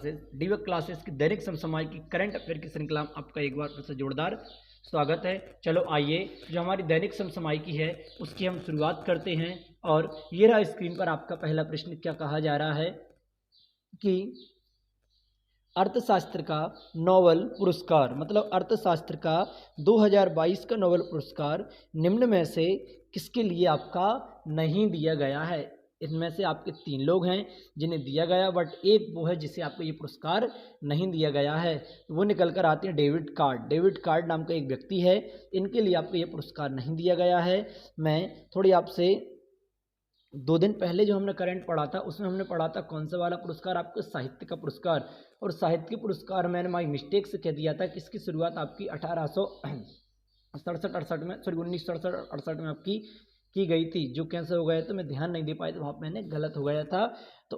Classes डीवेक classes की दैनिक समसामयिक की करंट अफेयर की श्रृंखला में आपका एक बार फिर से जोरदार स्वागत है। चलो आइए जो हमारी दैनिक समसामयिकी है उसकी हम शुरुआत करते हैं। और ये रहा स्क्रीन पर आपका पहला प्रश्न। क्या कहा जा रहा है कि अर्थशास्त्र का नोबेल पुरस्कार, मतलब अर्थशास्त्र का 2022 का नोबेल पुरस्कार निम्न में से किसके लिए आपका नहीं दिया गया है। इनमें से आपके 3 लोग हैं जिन्हें दिया गया, बट एक वो है जिसे आपको ये पुरस्कार नहीं दिया गया है। वो निकल कर आते हैं डेविड कार्ड। डेविड कार्ड नाम का एक व्यक्ति है, इनके लिए आपको ये पुरस्कार नहीं दिया गया है। मैं थोड़ी आपसे 2 दिन पहले जो हमने करंट पढ़ा था उसमें हमने पढ़ा था कौन सा वाला पुरस्कार, आपको साहित्य का पुरस्कार। और साहित्य पुरस्कार मैंने माई मिस्टेक से कह दिया था कि इसकी शुरुआत आपकी 1867-68 में, सॉरी 1967-68 में आपकी की गई थी, जो कैसे हो गया तो मैं ध्यान नहीं दे पाया, तो वहाँ मैंने गलत हो गया था। तो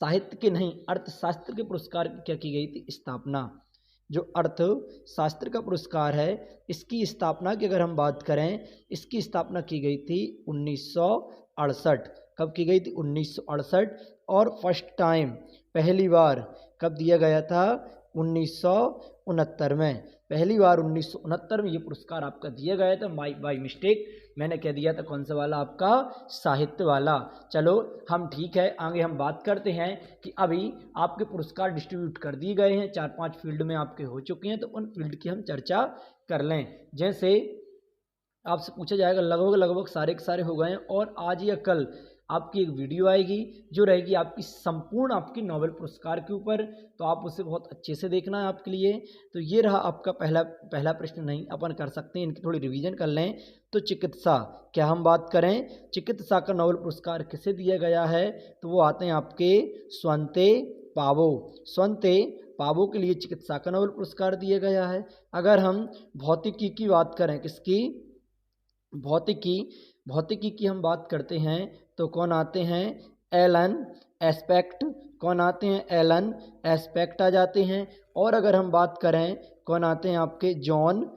साहित्य के नहीं, अर्थशास्त्र के पुरस्कार की क्या की गई थी, स्थापना। जो अर्थशास्त्र का पुरस्कार है इसकी स्थापना की अगर हम बात करें, इसकी स्थापना की गई थी 1968। कब की गई थी, 1968। और फर्स्ट टाइम, पहली बार कब दिया गया था, 1969 में। पहली बार 1969 में ये पुरस्कार आपका दिया गया था। बाई मिस्टेक मैंने कह दिया था कौन सा वाला, आपका साहित्य वाला। चलो हम ठीक है, आगे हम बात करते हैं कि अभी आपके पुरस्कार डिस्ट्रीब्यूट कर दिए गए हैं, 4-5 फील्ड में आपके हो चुके हैं, तो उन फील्ड की हम चर्चा कर लें। जैसे आपसे पूछा जाएगा, लगभग सारे के सारे हो गए हैं, और आज या कल आपकी एक वीडियो आएगी जो रहेगी आपकी संपूर्ण आपकी नोबेल पुरस्कार के ऊपर, तो आप उसे बहुत अच्छे से देखना है आपके लिए। तो ये रहा आपका पहला प्रश्न। नहीं अपन कर सकते हैं, इनकी थोड़ी रिवीजन कर लें। तो चिकित्सा, क्या हम बात करें चिकित्सा का नोबेल पुरस्कार किसे दिया गया है, तो वो आते हैं आपके स्वंते पावो। स्वंते पावो के लिए चिकित्सा का नोबेल पुरस्कार दिया गया है। अगर हम भौतिकी की बात करें, किसकी, भौतिकी की हम बात करते हैं, तो कौन आते हैं, एलन एस्पेक्ट। कौन आते हैं, एलन एस्पेक्ट आ जाते हैं। और अगर हम बात करें, कौन आते हैं आपके, जॉन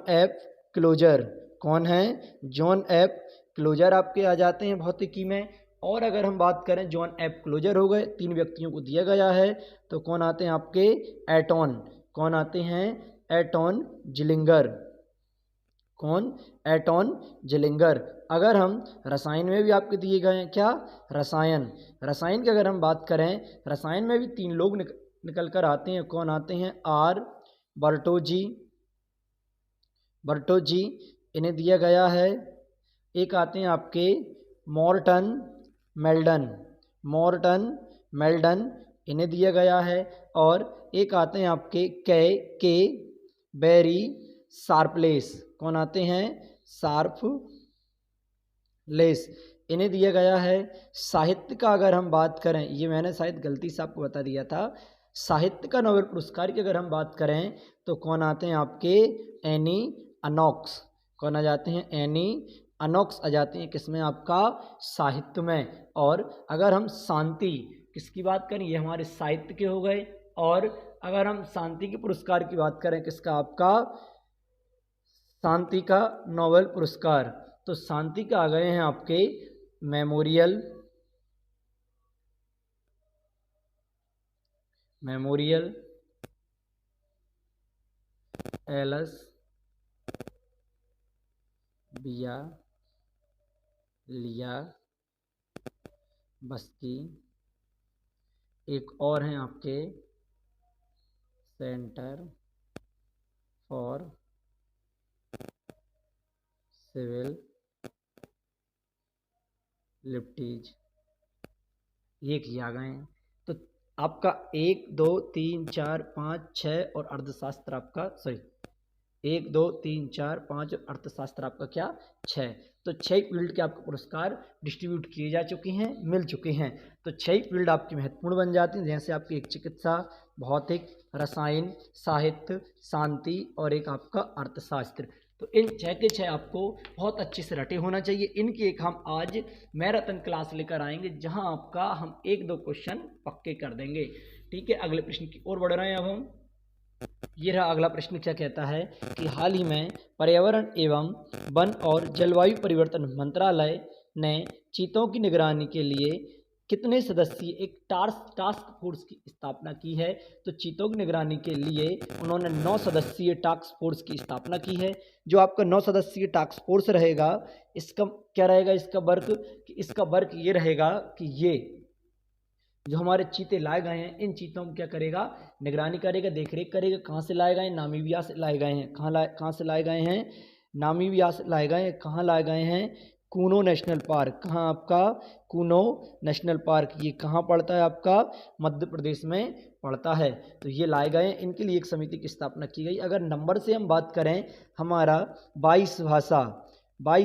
एफ क्लोजर। कौन है, जॉन एफ क्लोजर आपके आ जाते हैं भौतिकी में। और अगर हम बात करें, जॉन एफ क्लोजर हो गए, 3 व्यक्तियों को दिया गया है। तो कौन आते हैं आपके, एटॉन। कौन आते हैं, एटॉन जिलिंगर। कौन, एटॉन जिलिंगर। अगर हम रसायन में भी आपके दिए गए हैं, क्या, रसायन की अगर हम बात करें, रसायन में भी 3 लोग निकल कर आते हैं। कौन आते हैं, आर बर्टोजी, इन्हें दिया गया है। एक आते हैं आपके मॉर्टन मेल्डन, इन्हें दिया गया है। और एक आते हैं आपके के बेरी शार्पलेस। कौन आते हैं, शार्पलेस, इन्हें दिया गया है। साहित्य का अगर हम बात करें, ये मैंने शायद गलती से आपको बता दिया था, साहित्य का नोबेल पुरस्कार की अगर हम बात करें तो कौन आते हैं आपके, एनी अनोक्स। कौन आ जाते हैं, एनी अनोक्स आ जाते हैं, किसमें, आपका साहित्य में। और अगर हम शांति किसकी बात करें, ये हमारे साहित्य के हो गए। और अगर हम शांति के पुरस्कार की बात करें, किसका, आपका शांति का नोबेल पुरस्कार, तो शांति का आ गए हैं आपके मेमोरियल एलस बिया लिया बस्की। एक और हैं आपके सेंटर फॉर सिविल लिबर्टीज, ये किया गए हैं। तो आपका 1 2 3 4 5 6 और अर्थशास्त्र आपका, सॉरी 1 2 3 4 5 और अर्थशास्त्र आपका क्या, 6। तो 6 फील्ड के आपको पुरस्कार डिस्ट्रीब्यूट किए जा चुके हैं, मिल चुके हैं। तो 6 फील्ड आपकी महत्वपूर्ण बन जाती हैं, जैसे आपकी एक चिकित्सा, भौतिक, रसायन, साहित्य, शांति और एक आपका अर्थशास्त्र। तो इन 6 के 6 आपको बहुत अच्छे से रटे होना चाहिए। इनकी एक हम आज मैराथन क्लास लेकर आएंगे, जहां आपका हम 1-2 क्वेश्चन पक्के कर देंगे। ठीक है, अगले प्रश्न की ओर बढ़ रहे हैं अब हम। ये रहा अगला प्रश्न, क्या कहता है कि हाल ही में पर्यावरण एवं वन और जलवायु परिवर्तन मंत्रालय ने चीतों की निगरानी के लिए कितने सदस्यीय एक टास्क फोर्स की स्थापना की है? तो चीतों की निगरानी के लिए उन्होंने 9 सदस्यीय टास्क फोर्स की स्थापना की है। जो आपका 9 सदस्यीय टास्क फोर्स रहेगा, इसका क्या रहेगा, इसका वर्क ये रहेगा कि ये जो हमारे चीते लाए गए हैं, इन चीतों को क्या करेगा, निगरानी करेगा, देखरेख करेगा। कहाँ से लाए गए हैं? नामीबिया से लाए गए हैं। कहाँ से लाए गए हैं? नामीबिया से लाए गए हैं। कहाँ लाए गए हैं? Kuno national park. कहाँ आपका? Kuno national park. ये कहाँ पड़ता है आपका? मध्य प्रदेश में पड़ता है। तो ये लाए गए हैं, इनके लिए एक समिति की स्थापना की गई। अगर नंबर से हम बात करें, हमारा 22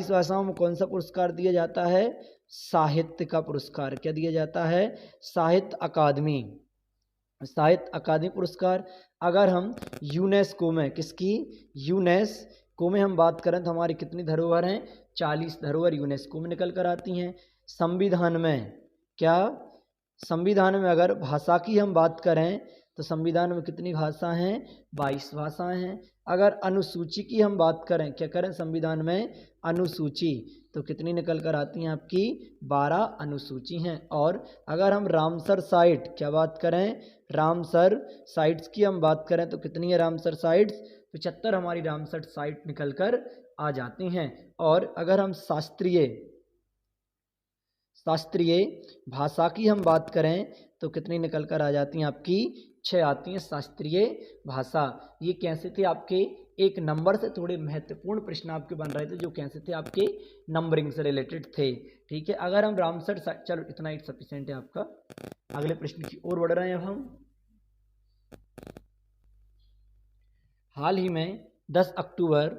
भाषाओं में कौन सा पुरस्कार दिया जाता है? साहित्य का पुरस्कार। क्या दिया जाता है? साहित्य अकादमी पुरस्कार। अगर हम यूनेस्को में यूनेस्को में हम बात करें तो हमारी कितनी धरोहर हैं? 40 धरोहर यूनेस्को में निकल कर आती हैं। संविधान में अगर भाषा की हम बात करें तो संविधान में कितनी भाषा हैं? 22 भाषाएं हैं। अगर अनुसूची की हम बात करें, क्या करें संविधान में? अनुसूची, तो कितनी निकल कर आती हैं आपकी? 12 अनुसूची हैं। और अगर हम रामसर साइट क्या बात करें? रामसर साइट्स की हम बात करें तो कितनी है रामसर साइट्स? 75 हमारी रामसर साइट निकल कर आ जाती हैं। और अगर हम शास्त्रीय भाषा की हम बात करें तो कितनी निकल कर आ जाती हैं आपकी? 6 आती हैं शास्त्रीय भाषा। ये कैसे थे आपके? एक नंबर से थोड़े महत्वपूर्ण प्रश्न आपके बन रहे थे, जो कैसे थे आपके? नंबरिंग से रिलेटेड थे। ठीक है, अगर हम रामसर, चलो इतना ही सफिशिएंट है आपका। अगले प्रश्न की ओर बढ़ रहे हैं अब हम। हाल ही में 10 अक्टूबर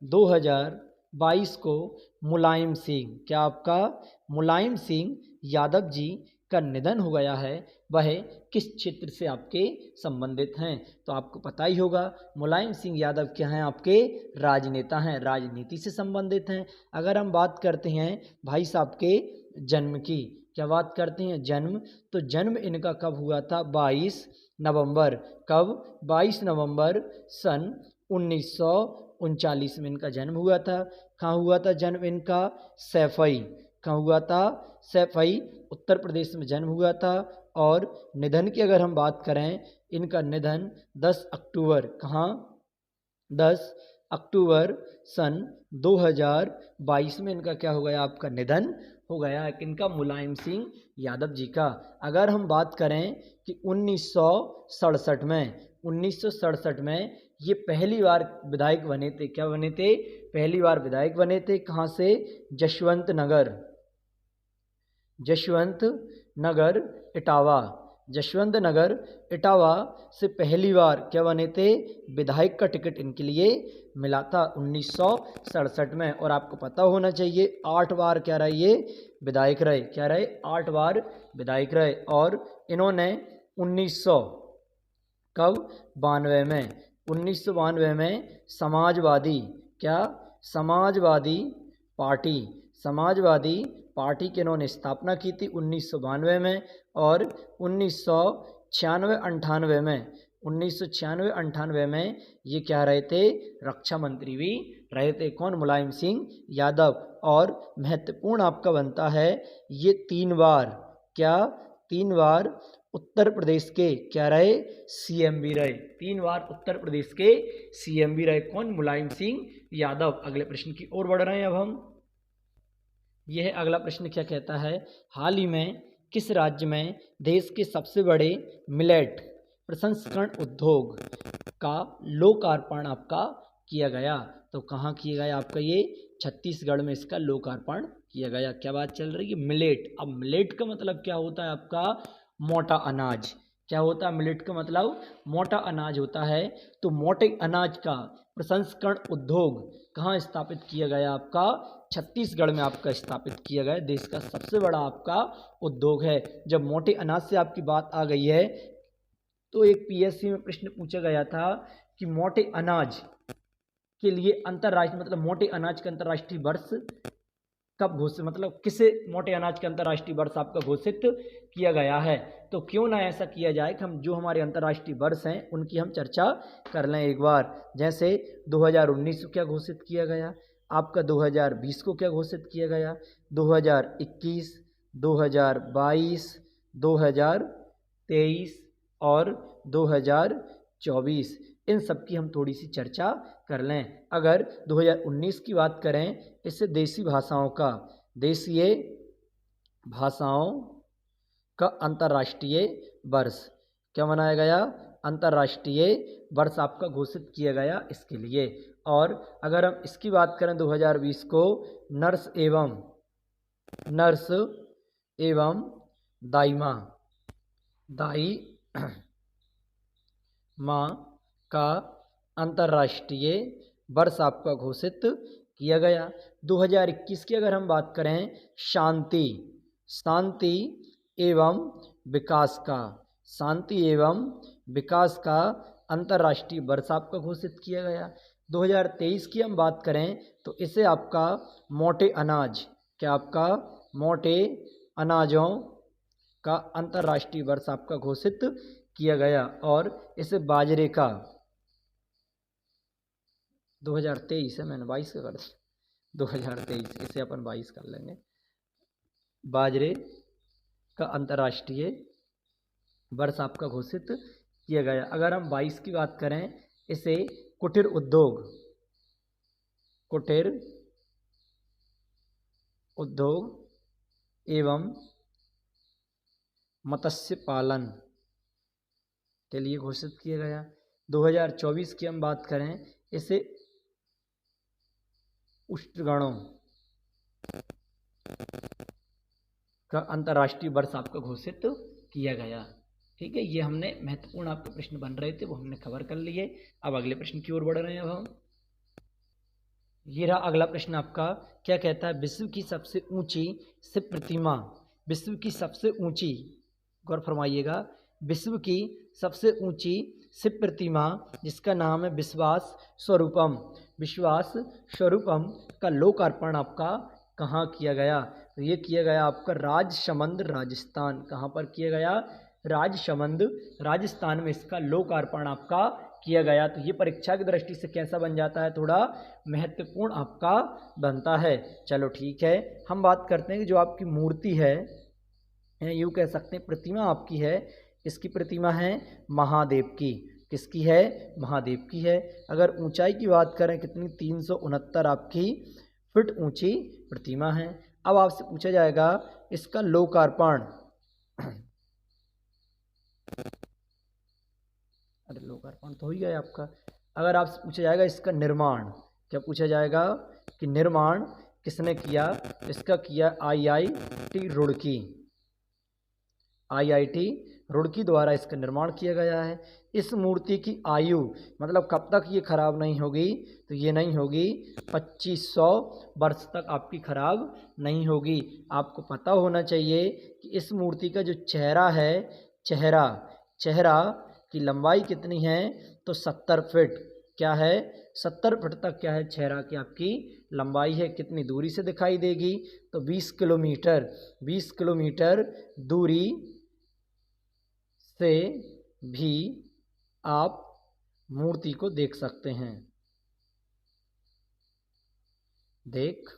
2022 को मुलायम सिंह, क्या आपका? मुलायम सिंह यादव जी का निधन हो गया है। वह किस क्षेत्र से आपके संबंधित हैं? तो आपको पता ही होगा, मुलायम सिंह यादव क्या हैं? आपके राजनेता हैं, राजनीति से संबंधित हैं। अगर हम बात करते हैं भाई साहब के जन्म की, क्या बात करते हैं? जन्म, तो जन्म इनका कब हुआ था? 22 नवंबर। कब? 22 नवंबर सन 1939 में इनका जन्म हुआ था। कहाँ हुआ था जन्म इनका? सैफई। कहाँ हुआ था? सैफई, उत्तर प्रदेश में जन्म हुआ था। और निधन की अगर हम बात करें, इनका निधन 10 अक्टूबर, कहाँ? 10 अक्टूबर सन 2022 में इनका क्या हो गया? आपका निधन हो गया है। किनका? मुलायम सिंह यादव जी का। अगर हम बात करें कि 1967 में ये पहली बार विधायक बने थे। क्या बने थे? पहली बार विधायक बने थे। कहाँ से? जशवंत नगर इटावा से पहली बार क्या बने थे? विधायक का टिकट इनके लिए मिला था 1967 में। और आपको पता होना चाहिए 8 बार क्या रहे? ये विधायक रहे। क्या रहे? 8 बार विधायक रहे। और इन्होंने 1992 में समाजवादी पार्टी की इन्होंने स्थापना की थी 1992 में। और 1996-98 में ये क्या रहे थे? रक्षा मंत्री भी रहे थे। कौन? मुलायम सिंह यादव। और महत्वपूर्ण आपका बनता है, ये 3 बार उत्तर प्रदेश के क्या रहे? सीएम भी रहे। 3 बार उत्तर प्रदेश के सीएम भी रहे। कौन? मुलायम सिंह यादव। अगले प्रश्न की ओर बढ़ रहे हैं अब हम। यह अगला प्रश्न क्या कहता है? हाल ही में किस राज्य में देश के सबसे बड़े मिलेट प्रसंस्करण उद्योग का लोकार्पण आपका किया गया? तो कहाँ किया गया आपका? ये छत्तीसगढ़ में इसका लोकार्पण किया गया। क्या बात चल रही है? मिलेट। अब मिलेट का मतलब क्या होता है आपका? मोटा अनाज। क्या होता है मिलेट का मतलब? मोटा अनाज होता है। तो मोटे अनाज का प्रसंस्करण उद्योग कहाँ स्थापित किया गया आपका? छत्तीसगढ़ में आपका स्थापित किया गया। देश का सबसे बड़ा आपका उद्योग है। जब मोटे अनाज से आपकी बात आ गई है तो एक पीएससी में प्रश्न पूछा गया था कि मोटे अनाज के लिए अंतरराष्ट्रीय, मतलब मोटे अनाज का अंतरराष्ट्रीय वर्ष कब घोषित, मतलब किसे मोटे अनाज का अंतरराष्ट्रीय वर्ष आपका घोषित किया गया है? तो क्यों ना ऐसा किया जाए कि हम जो हमारे अंतरराष्ट्रीय वर्ष हैं उनकी हम चर्चा कर लें एक बार। जैसे 2019 को क्या घोषित किया गया आपका, 2020 को क्या घोषित किया गया, 2021, 2022, 2023 और 2024, इन सब की हम थोड़ी सी चर्चा कर लें। अगर 2019 की बात करें, इससे देसी भाषाओं का अंतर्राष्ट्रीय वर्ष क्या मनाया गया? अंतर्राष्ट्रीय वर्ष आपका घोषित किया गया इसके लिए। और अगर हम इसकी बात करें 2020 को, नर्स एवं दाई माँ का अंतर्राष्ट्रीय वर्ष आपका घोषित किया गया। 2021 की अगर हम बात करें, शांति एवं विकास का अंतर्राष्ट्रीय वर्ष आपका घोषित किया गया। 2023 की हम बात करें तो इसे आपका मोटे अनाजों का अंतर्राष्ट्रीय वर्ष आपका घोषित किया गया। और इसे बाजरे का 2023 है, मैंने 22 का कर दिया, 2023 इसे अपन 22 कर लेंगे। बाजरे का अंतर्राष्ट्रीय वर्ष आपका घोषित किया गया। अगर हम 22 की बात करें, इसे कुटीर उद्योग एवं मत्स्य पालन के लिए घोषित किया गया। 2024 की हम बात करें, इसे उष्णगणों का अंतर्राष्ट्रीय वर्ष आपका घोषित किया गया। ठीक है, ये हमने महत्वपूर्ण आपके प्रश्न बन रहे थे वो हमने कवर कर लिए। अब अगले प्रश्न की ओर बढ़ रहे हैं। अब हम, ये रहा अगला प्रश्न आपका, क्या कहता है? विश्व की सबसे ऊंची शिव प्रतिमा, विश्व की सबसे ऊंची, गौर फरमाइएगा, विश्व की सबसे ऊंची शिव प्रतिमा जिसका नाम है विश्वास स्वरूपम का लोकार्पण आपका कहाँ किया गया? तो ये किया गया आपका राजसमंद, राजस्थान। कहाँ पर किया गया? राजसमंद, राजस्थान में इसका लोकार्पण आपका किया गया। तो ये परीक्षा की दृष्टि से कैसा बन जाता है? थोड़ा महत्वपूर्ण आपका बनता है। चलो ठीक है, हम बात करते हैं कि जो आपकी मूर्ति है, यूँ कह सकते हैं प्रतिमा आपकी है, इसकी प्रतिमा है महादेव की। किसकी है? महादेव की है। अगर ऊंचाई की बात करें कितनी? 369 आपकी फीट ऊंची प्रतिमा है। अब आपसे पूछा जाएगा इसका लोकार्पण, अरे लोकार्पण तो हो ही गया आपका। अगर आपसे पूछा जाएगा इसका निर्माण, क्या पूछा जाएगा कि निर्माण किसने किया? इसका किया आईआईटी रुड़की द्वारा इसका निर्माण किया गया है। इस मूर्ति की आयु, मतलब कब तक ये खराब नहीं होगी? तो ये नहीं होगी 2500 वर्ष तक आपकी खराब नहीं होगी। आपको पता होना चाहिए कि इस मूर्ति का जो चेहरा है, चेहरा की लंबाई कितनी है? तो 70 फीट। क्या है? 70 फीट तक क्या है? चेहरा की आपकी लंबाई है। कितनी दूरी से दिखाई देगी? तो 20 किलोमीटर दूरी से भी आप मूर्ति को देख सकते हैं, देख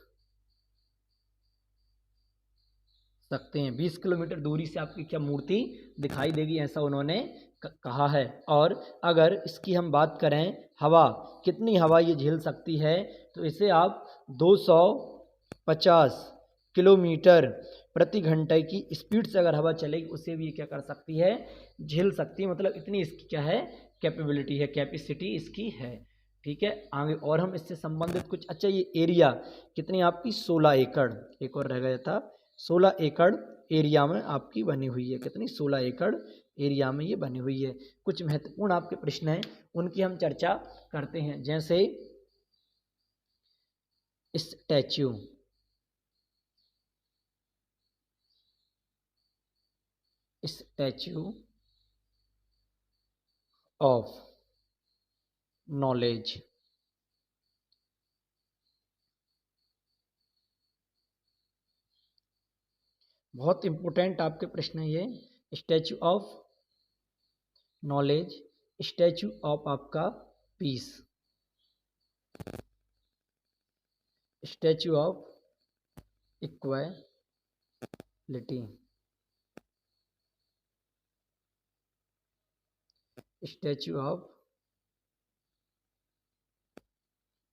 सकते हैं। 20 किलोमीटर दूरी से आपकी क्या मूर्ति दिखाई देगी, ऐसा उन्होंने कहा है। और अगर इसकी हम बात करें, हवा, कितनी हवा ये झेल सकती है? तो इसे आप 250 किलोमीटर प्रति घंटे की स्पीड से अगर हवा चलेगी, उसे भी क्या कर सकती है? झेल सकती है। मतलब इतनी इसकी क्या है? कैपेबिलिटी है, कैपेसिटी इसकी है। ठीक है, आगे और हम इससे संबंधित कुछ, अच्छा ये एरिया कितनी आपकी? 16 एकड़, एक और रह गया था, 16 एकड़ एरिया में आपकी बनी हुई है। कितनी? 16 एकड़ एरिया में ये बनी हुई है। कुछ महत्वपूर्ण आपके प्रश्न हैं, उनकी हम चर्चा करते हैं। जैसे स्टैच्यू ऑफ नॉलेज, बहुत इंपॉर्टेंट आपके प्रश्न है ये। Statue of knowledge, statue of आपका पीस, स्टैच्यू ऑफ लिटी, statue of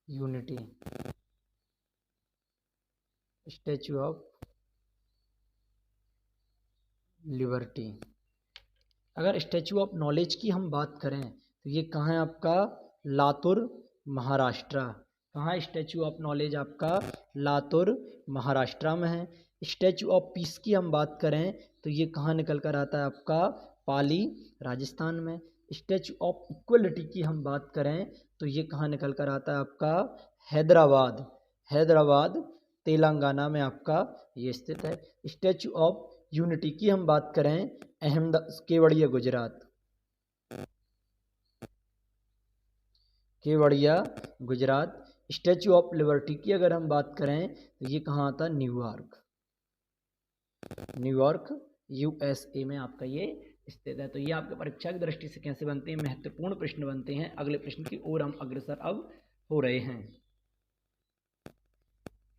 unity, statue of liberty. अगर स्टैचू ऑफ नॉलेज की हम बात करें तो ये कहाँ है आपका, लातूर महाराष्ट्र। कहाँ स्टैचू ऑफ नॉलेज आपका, लातूर महाराष्ट्र में है। स्टैचू ऑफ पीस की हम बात करें तो ये कहाँ निकल कर आता है आपका, पाली राजस्थान में। स्टैचू ऑफ इक्वलिटी की हम बात करें तो ये कहाँ निकल कर आता है आपका, हैदराबाद, हैदराबाद तेलंगाना में आपका ये स्थित है। स्टैचू ऑफ यूनिटी की हम बात करें, Kevadia Gujarat, Kevadia Gujarat. Statue of liberty की अगर हम बात करें तो ये कहाँ आता है, न्यूयॉर्क, न्यूयॉर्क यूएसए में आपका ये स्थित है। तो ये आपके परीक्षा की दृष्टि से कैसे बनते हैं, महत्वपूर्ण प्रश्न बनते हैं। अगले प्रश्न की ओर हम अग्रसर अब हो रहे हैं।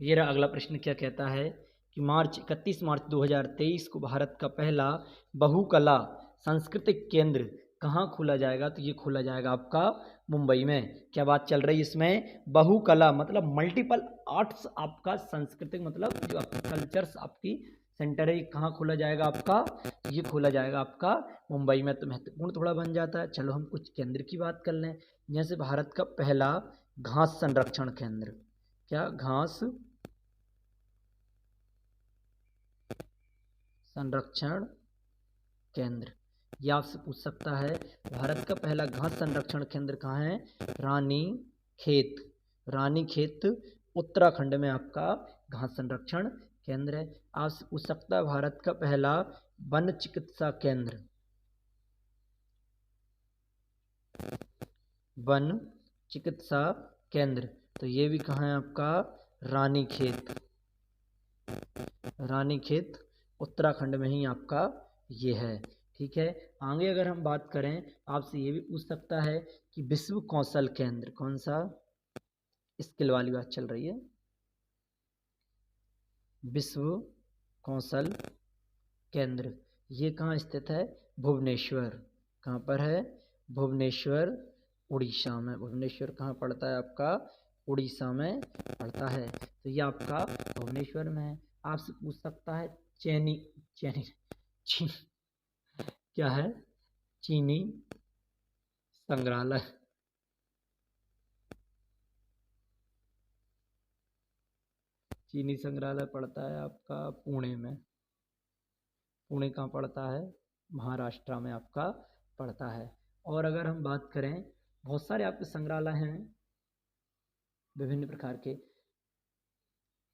ये रहा अगला प्रश्न, क्या कहता है कि 31 मार्च 2023 को भारत का पहला बहुकला सांस्कृतिक केंद्र कहाँ खोला जाएगा, तो ये खोला जाएगा आपका मुंबई में। क्या बात चल रही है इसमें, बहुकला मतलब मल्टीपल आर्ट्स आपका सांस्कृतिक मतलब जो आपका कल्चर्स आपकी सेंटर है, ये कहाँ खोला जाएगा आपका, ये खोला जाएगा आपका मुंबई में। तो महत्वपूर्ण थोड़ा बन जाता है। चलो हम कुछ केंद्र की बात कर लें, जैसे भारत का पहला घास संरक्षण केंद्र, क्या घास संरक्षण केंद्र, ये आपसे पूछ सकता है भारत का पहला घास संरक्षण केंद्र कहाँ है, रानी खेत, रानी खेत उत्तराखंड में आपका घास संरक्षण केंद्र है। आपसे पूछ सकता है भारत का पहला वन चिकित्सा केंद्र, वन चिकित्सा केंद्र, तो ये भी कहाँ है आपका, रानी खेत, रानी खेत उत्तराखंड में ही आपका ये है। ठीक है, आगे अगर हम बात करें, आपसे ये भी पूछ सकता है कि विश्व कौशल केंद्र कौन सा, स्किल वाली बात चल रही है, विश्व कौशल केंद्र ये कहाँ स्थित है, भुवनेश्वर। कहाँ पर है, भुवनेश्वर उड़ीसा में। भुवनेश्वर कहाँ पड़ता है आपका, उड़ीसा में पड़ता है। तो ये आपका भुवनेश्वर में है। आपसे पूछ सकता है चीनी क्या है, चीनी संग्रहालय, चीनी संग्रहालय पड़ता है आपका पुणे में। पुणे कहाँ पड़ता है, महाराष्ट्र में आपका पड़ता है। और अगर हम बात करें, बहुत सारे आपके संग्रहालय हैं विभिन्न प्रकार के,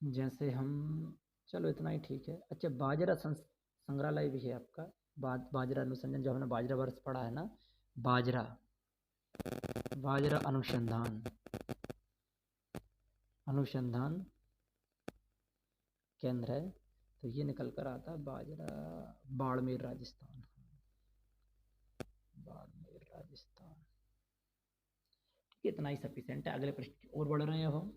जैसे हम, चलो इतना ही ठीक है। अच्छा, बाजरा संग्रहालय भी है आपका, बाजरा अनुसंधान, जो हमने बाजरा वर्ष पढ़ा है ना, बाजरा, बाजरा अनुसंधान, अनुसंधान केंद्र है। तो ये निकल कर आता है बाजरा, बाड़मेर राजस्थान, बाड़मेर राजस्थान। ठीक है, इतना ही सफिशिएंट है। अगले प्रश्न की ओर बढ़ रहे हैं अब हम।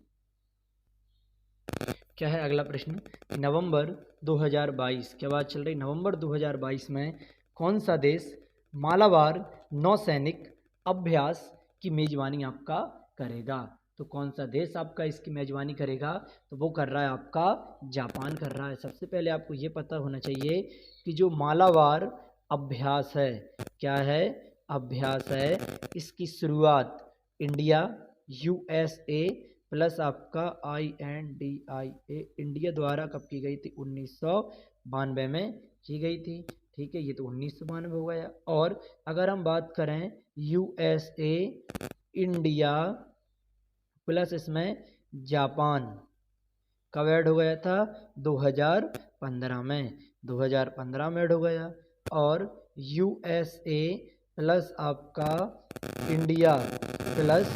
क्या है अगला प्रश्न, नवंबर 2022, क्या बात चल रही, नवंबर 2022 में कौन सा देश मालाबार नौसैनिक अभ्यास की मेजबानी आपका करेगा। तो कौन सा देश आपका इसकी मेजबानी करेगा, तो वो कर रहा है आपका जापान कर रहा है। सबसे पहले आपको ये पता होना चाहिए कि जो मालाबार अभ्यास है, क्या है, अभ्यास है, इसकी शुरुआत इंडिया, यूएसए प्लस आपका INDIA इंडिया द्वारा कब की गई थी, 1992 में की गई थी। ठीक है, ये तो 1992 हो गया। और अगर हम बात करें USA इंडिया प्लस इसमें जापान, कब ऐड हो गया था, 2015 में, 2015 में ऐड हो गया। और USA प्लस आपका इंडिया प्लस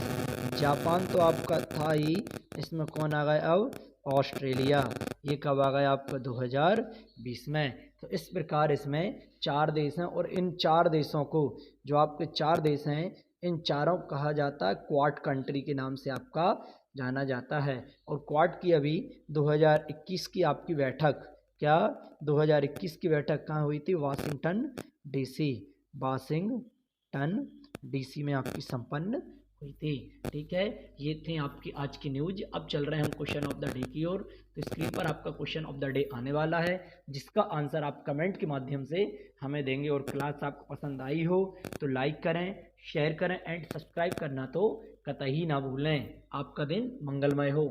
जापान तो आपका था ही, इसमें कौन आ गया अब, ऑस्ट्रेलिया, ये कब आ गया आपका 2020 में। तो इस प्रकार इसमें 4 देश हैं, और इन 4 देशों को, जो आपके 4 देश हैं, इन चारों को कहा जाता है क्वाड कंट्री के नाम से आपका जाना जाता है। और क्वाड की अभी 2021 की आपकी बैठक क्या 2021 की बैठक कहाँ हुई थी? वाशिंगटन डीसी, वाशिंगटन डीसी में आपकी संपन्न हुई थी। ठीक है, ये थे आपकी आज की न्यूज। अब चल रहे हैं हम क्वेश्चन ऑफ द डे की ओर। तो स्क्रीन पर आपका क्वेश्चन ऑफ द डे आने वाला है, जिसका आंसर आप कमेंट के माध्यम से हमें देंगे। और क्लास आपको पसंद आई हो तो लाइक करें, शेयर करें एंड सब्सक्राइब करना तो कतई ना भूलें। आपका दिन मंगलमय हो।